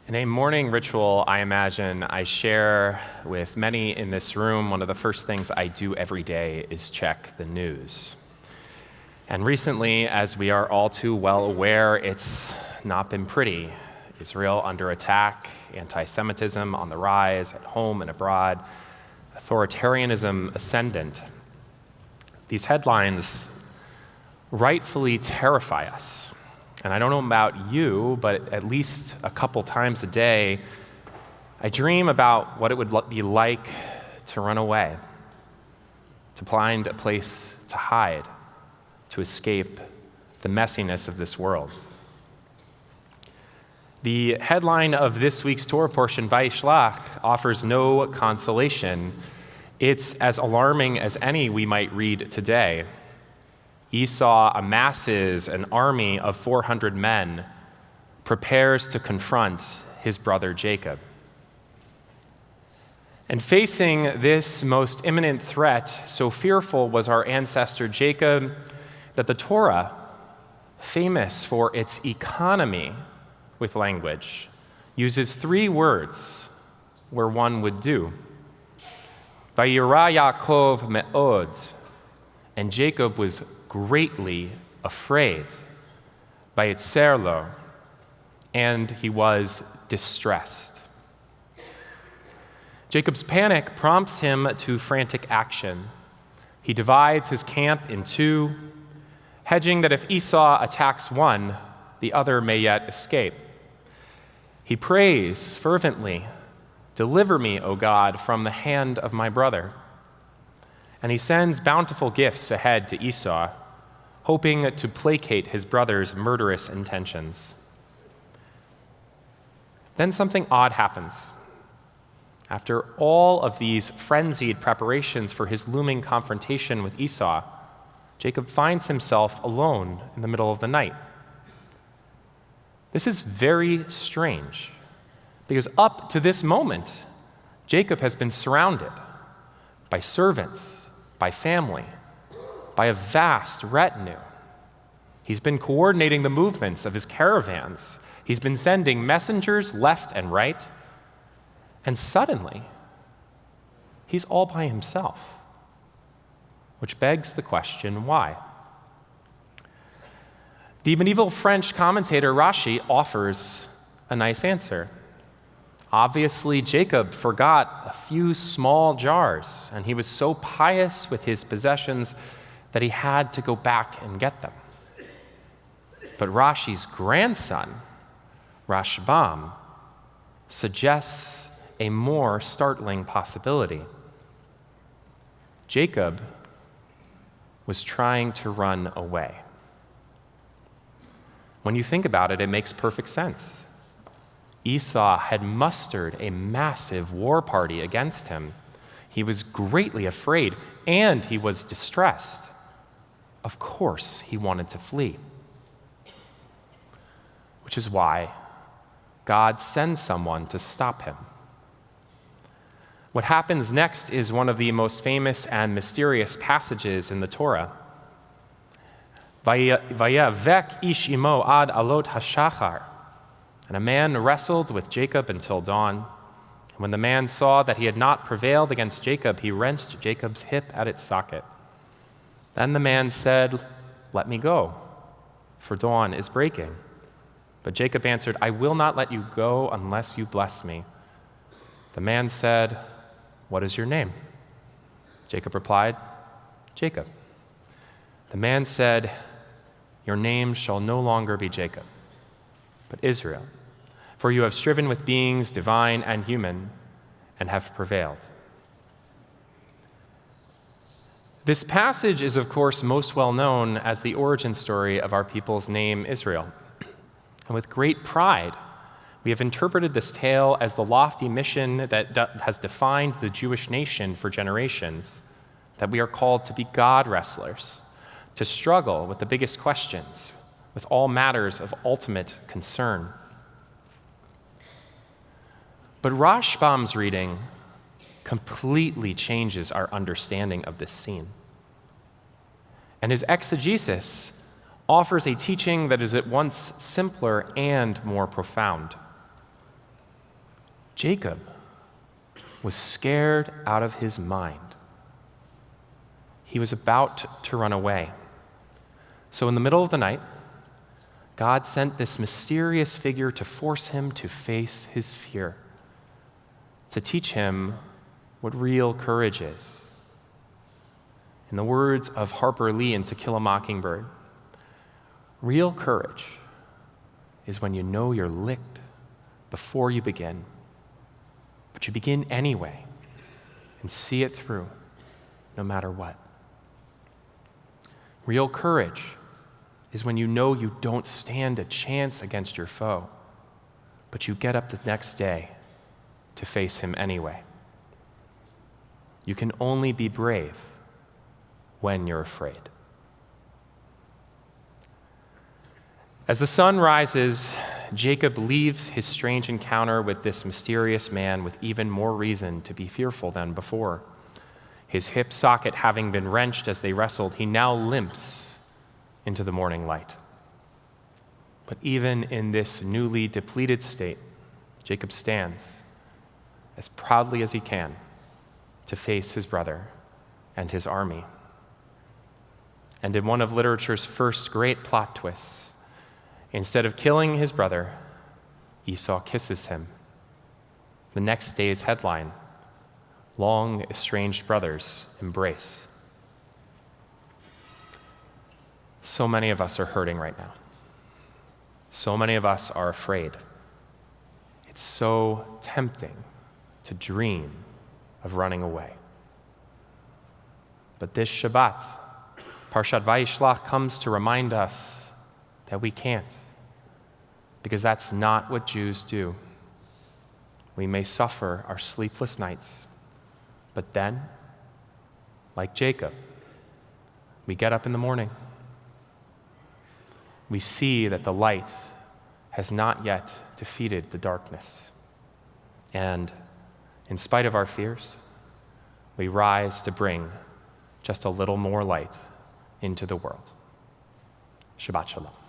In a morning ritual, I imagine I share with many in this room, one of the first things I do every day is check the news. And recently, as we are all too well aware, it's not been pretty. Israel under attack, anti-Semitism on the rise at home and abroad, authoritarianism ascendant. These headlines rightfully terrify us. And I don't know about you, but at least a couple times a day, I dream about what it would be like to run away, to find a place to hide, to escape the messiness of this world. The headline of this week's Torah portion, Vayishlach, offers no consolation. It's as alarming as any we might read today. Esau amasses an army of 400 men, prepares to confront his brother Jacob. And facing this most imminent threat, so fearful was our ancestor Jacob that the Torah, famous for its economy with language, uses 3 words where one would do. Vayira Yaakov me'od, and Jacob was greatly afraid. Vayitzer lo, and he was distressed. Jacob's panic prompts him to frantic action. He divides his camp in 2, hedging that if Esau attacks one, the other may yet escape. He prays fervently, "Deliver me, O God, from the hand of my brother." And he sends bountiful gifts ahead to Esau, hoping to placate his brother's murderous intentions. Then something odd happens. After all of these frenzied preparations for his looming confrontation with Esau, Jacob finds himself alone in the middle of the night. This is very strange, because up to this moment, Jacob has been surrounded by servants, by family, by a vast retinue. He's been coordinating the movements of his caravans. He's been sending messengers left and right. And suddenly, he's all by himself, which begs the question, why? The medieval French commentator Rashi offers a nice answer. Obviously, Jacob forgot a few small jars, and he was so pious with his possessions that he had to go back and get them. But Rashi's grandson, Rashbam, suggests a more startling possibility. Jacob was trying to run away. When you think about it, it makes perfect sense. Esau had mustered a massive war party against him. He was greatly afraid, and he was distressed. Of course, he wanted to flee. Which is why God sends someone to stop him. What happens next is one of the most famous and mysterious passages in the Torah. Vayavek ish imo ad alot hashachar. And a man wrestled with Jacob until dawn. And when the man saw that he had not prevailed against Jacob, he wrenched Jacob's hip at its socket. Then the man said, "Let me go, for dawn is breaking." But Jacob answered, "I will not let you go unless you bless me." The man said, "What is your name?" Jacob replied, "Jacob." The man said, "Your name shall no longer be Jacob, but Israel, for you have striven with beings divine and human and have prevailed." This passage is, of course, most well known as the origin story of our people's name, Israel. And with great pride, we have interpreted this tale as the lofty mission that has defined the Jewish nation for generations, that we are called to be God wrestlers, to struggle with the biggest questions, with all matters of ultimate concern. But Rashbam's reading completely changes our understanding of this scene. And his exegesis offers a teaching that is at once simpler and more profound. Jacob was scared out of his mind. He was about to run away. So in the middle of the night, God sent this mysterious figure to force him to face his fear, to teach him what real courage is. In the words of Harper Lee in To Kill a Mockingbird, real courage is when you know you're licked before you begin, but you begin anyway and see it through no matter what. Real courage is when you know you don't stand a chance against your foe, but you get up the next day to face him anyway. You can only be brave when you're afraid. As the sun rises, Jacob leaves his strange encounter with this mysterious man with even more reason to be fearful than before. His hip socket having been wrenched as they wrestled, he now limps into the morning light. But even in this newly depleted state, Jacob stands as proudly as he can to face his brother and his army. And in one of literature's first great plot twists, instead of killing his brother, Esau kisses him. The next day's headline, long estranged brothers embrace. So many of us are hurting right now. So many of us are afraid. It's so tempting to dream of running away. But this Shabbat, Parashat Vayishlach, comes to remind us that we can't, because that's not what Jews do. We may suffer our sleepless nights, but then, like Jacob, we get up in the morning. We see that the light has not yet defeated the darkness. And in spite of our fears, we rise to bring just a little more light into the world. Shabbat Shalom.